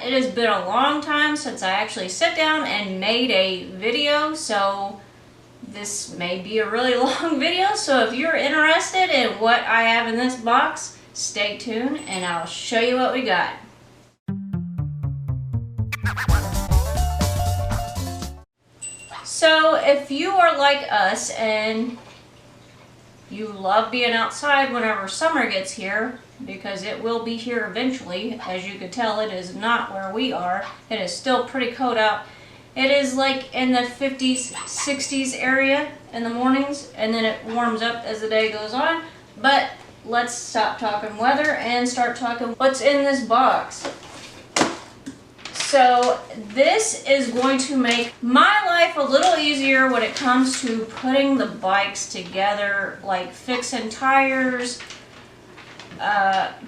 it has been a long time since I actually sat down and made a video, so this may be a really long video. So if you're interested in what I have in this box, stay tuned and I'll show you what we got. So if you are like us and you love being outside whenever summer gets here, because it will be here eventually. As you can tell, it is not where we are. It is still pretty cold out. It is like in the 50s, 60s area in the mornings, and then it warms up as the day goes on. But let's stop talking weather and start talking what's in this box. So this is going to make my life a little easier when it comes to putting the bikes together, like fixing tires,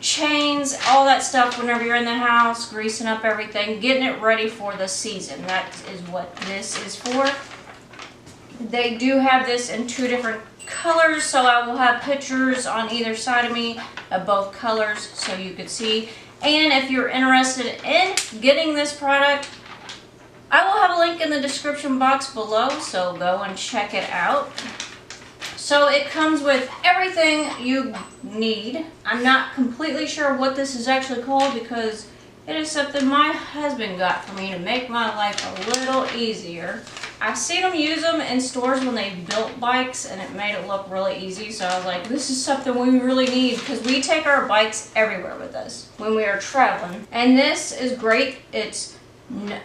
chains, all that stuff whenever you're in the house, greasing up everything, getting it ready for the season. That is what this is for. They do have this in 2 different colors, so I will have pictures on either side of me of both colors so you can see. And if you're interested in getting this product, I will have a link in the description box below, so go and check it out. So it comes with everything you need. I'm not completely sure what this is actually called because it is something my husband got for me to make my life a little easier. I've seen them use them in stores when they built bikes and it made it look really easy. So I was like, this is something we really need because we take our bikes everywhere with us when we are traveling. And this is great. It's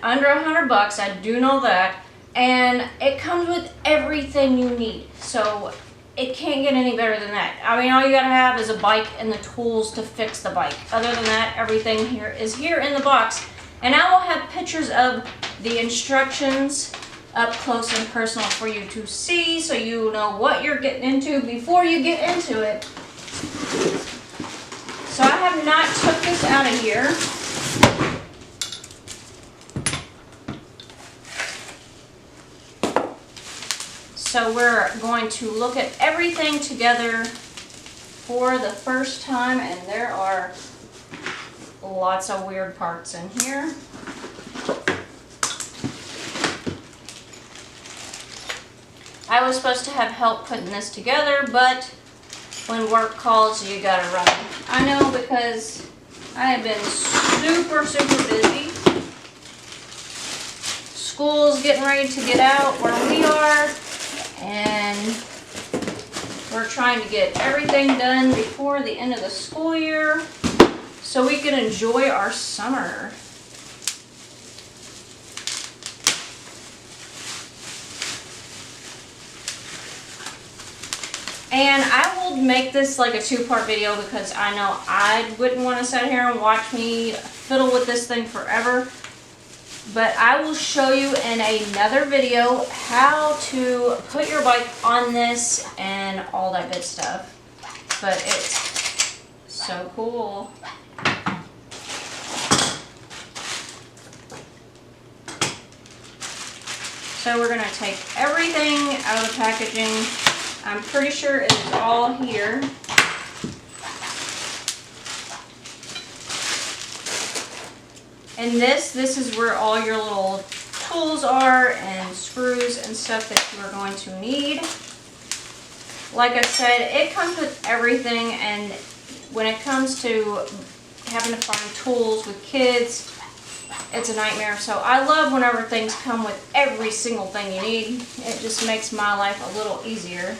under $100, I do know that. And it comes with everything you need. So it can't get any better than that. I mean, all you gotta have is a bike and the tools to fix the bike. Other than that, everything here is here in the box. And I will have pictures of the instructions up close and personal for you to see, so you know what you're getting into before you get into it. So I have not took this out of here. So we're going to look at everything together for the first time, and there are lots of weird parts in here. I was supposed to have help putting this together, but when work calls, you gotta run. I know because I have been super busy. School's getting ready to get out where we are, and we're trying to get everything done before the end of the school year so we can enjoy our summer. And I will make this like a 2-part video because I know I wouldn't want to sit here and watch me fiddle with this thing forever. But I will show you in another video how to put your bike on this and all that good stuff. But it's so cool. So we're going to take everything out of the packaging. I'm pretty sure it is all here. And this is where all your little tools are and screws and stuff that you are going to need. Like I said, it comes with everything, and when it comes to having to find tools with kids, it's a nightmare. So I love whenever things come with every single thing you need. It just makes my life a little easier.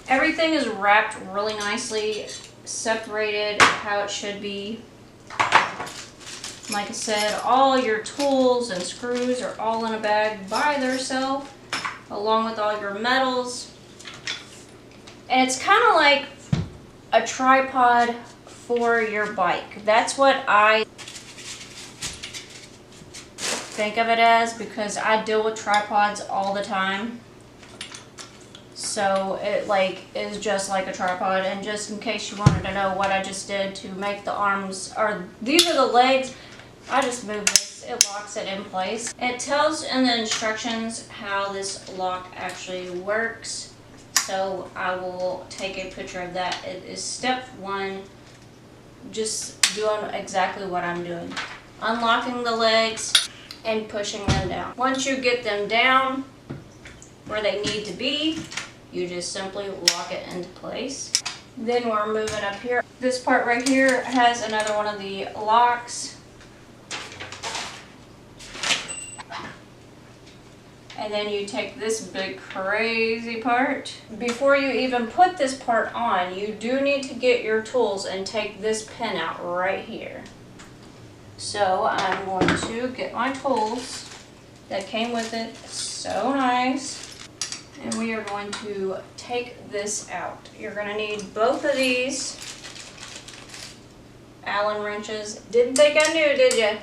Everything is wrapped really nicely, separated how it should be. Like I said, all your tools and screws are all in a bag by themselves, along with all your metals. And it's kind of like a tripod for your bike. That's what I think of it as, because I deal with tripods all the time. So it is just like a tripod. And just in case you wanted to know what I just did to make the arms, or these are the legs, I just moved this. It locks it in place. It tells in the instructions how this lock actually works. So I will take a picture of that. It is step 1. just doing exactly what I'm doing. Unlocking the legs and pushing them down. Once you get them down where they need to be, you just simply lock it into place. Then we're moving up here. This part right here has another one of the locks. And then you take this big crazy part. Before you even put this part on, you do need to get your tools and take this pin out right here. So I'm going to get my tools that came with it. So nice. And we are going to take this out. You're going to need both of these Allen wrenches. Didn't think I knew, did you?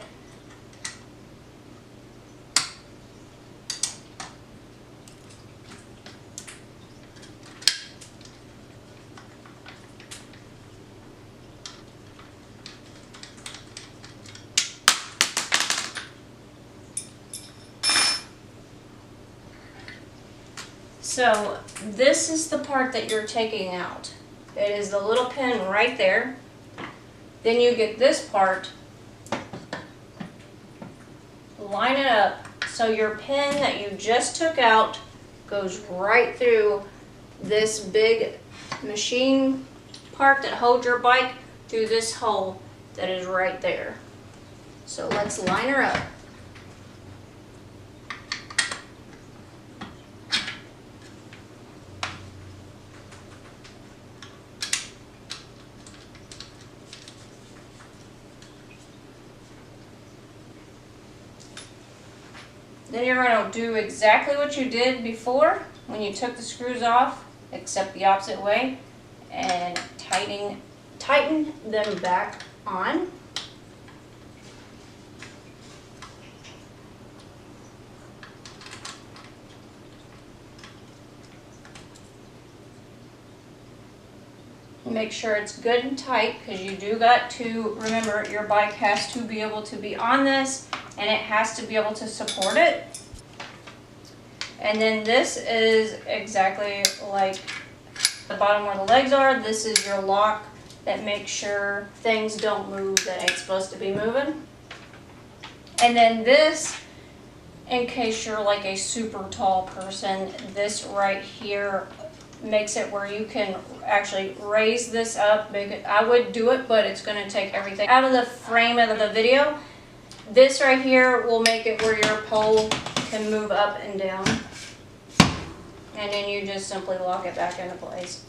So this is the part that you're taking out. It is the little pin right there. Then you get this part, line it up so your pin that you just took out goes right through this big machine part that holds your bike through this hole that is right there. So let's line her up. Then you're going to do exactly what you did before when you took the screws off, except the opposite way, and tighten them back on. Make sure it's good and tight, because you do got to remember your bike has to be able to be on this and it has to be able to support it. And then this is exactly like the bottom where the legs are. This is your lock that makes sure things don't move that ain't supposed to be moving. And then this, in case you're like a super tall person, this right here makes it where you can actually raise this up. I would do it, but it's going to take everything out of the frame of the video. This right here will make it where your pole can move up and down. And then you just simply lock it back into place.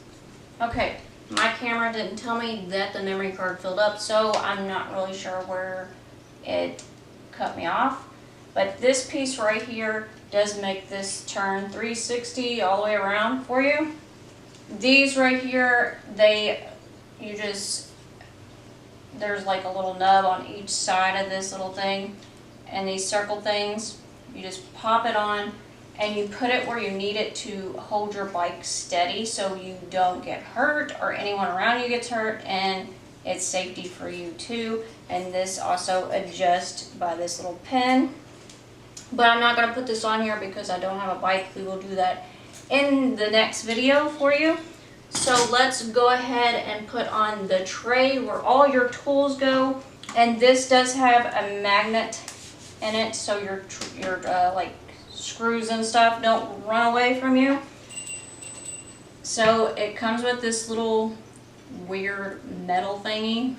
Okay, my camera didn't tell me that the memory card filled up, so I'm not really sure where it cut me off. But this piece right here does make this turn 360 all the way around for you. These right here, there's like a little nub on each side of this little thing, and these circle things, you just pop it on and you put it where you need it to hold your bike steady so you don't get hurt or anyone around you gets hurt, and it's safety for you too. And this also adjusts by this little pin. But I'm not going to put this on here because I don't have a bike. We will do that in the next video for you. So let's go ahead and put on the tray where all your tools go. And this does have a magnet in it, so your like screws and stuff don't run away from you. So it comes with this little weird metal thingy.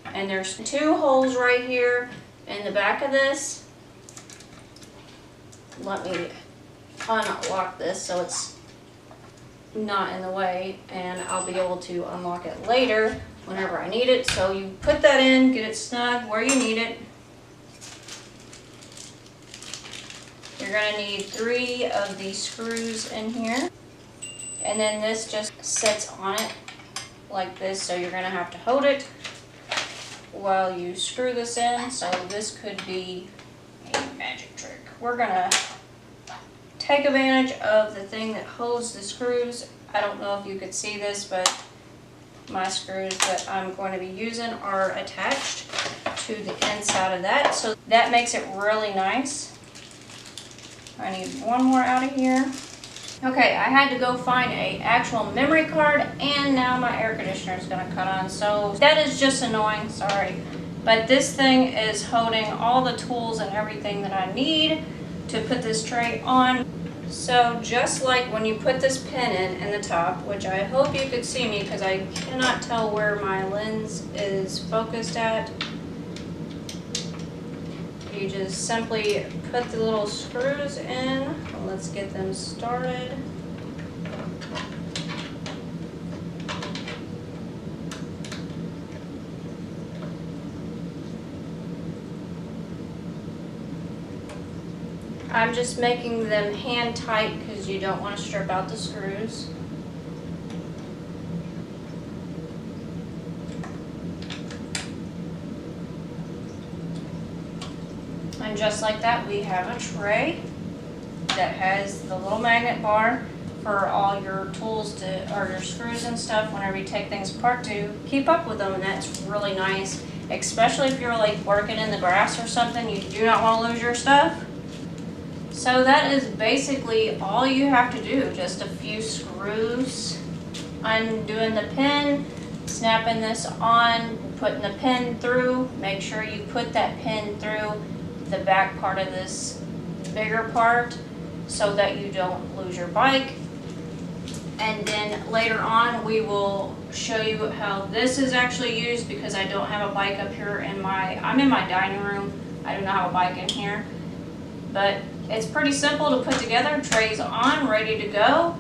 And there's 2 holes right here in the back of this. Let me unlock this so it's not in the way, and I'll be able to unlock it later whenever I need it. So you put that in, get it snug where you need it. You're going to need 3 of these screws in here, and then this just sits on it like this, so you're going to have to hold it while you screw this in. So this could be a magic trick. We're going to take advantage of the thing that holds the screws. I don't know if you could see this, but my screws that I'm going to be using are attached to the inside of that, so that makes it really nice. I need one more out of here. Okay, I had to go find a actual memory card, and now my air conditioner is gonna cut on, so that is just annoying, sorry. But this thing is holding all the tools and everything that I need to put this tray on. So just like when you put this pin in the top, which I hope you could see me because I cannot tell where my lens is focused at. You just simply put the little screws in. Let's get them started. I'm just making them hand tight because you don't want to strip out the screws. And just like that, we have a tray that has the little magnet bar for all your tools or your screws and stuff whenever you take things apart to keep up with them, and that's really nice, especially if you're like working in the grass or something. You do not want to lose your stuff. So that is basically all you have to do, just a few screws, undoing the pin, snapping this on, putting the pin through. Make sure you put that pin through the back part of this bigger part so that you don't lose your bike. And then later on we will show you how this is actually used, because I don't have a bike up here I'm in my dining room. I do not have a bike in here. But it's pretty simple to put together. Tray's on, ready to go.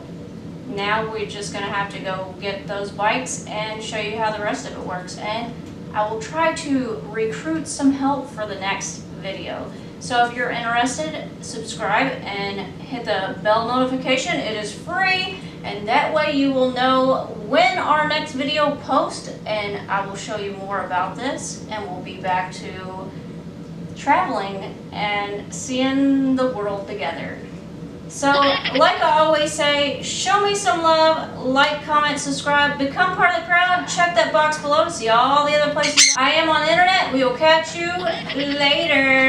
Now we're just gonna have to go get those bikes and show you how the rest of it works. And I will try to recruit some help for the next video. So if you're interested, subscribe and hit the bell notification. It is free, and that way you will know when our next video posts, and I will show you more about this, and we'll be back to traveling and seeing the world together. So like I always say, show me some love, like, comment, subscribe, become part of the crowd. Check that box below to see all the other places I am on the internet. We will catch you later.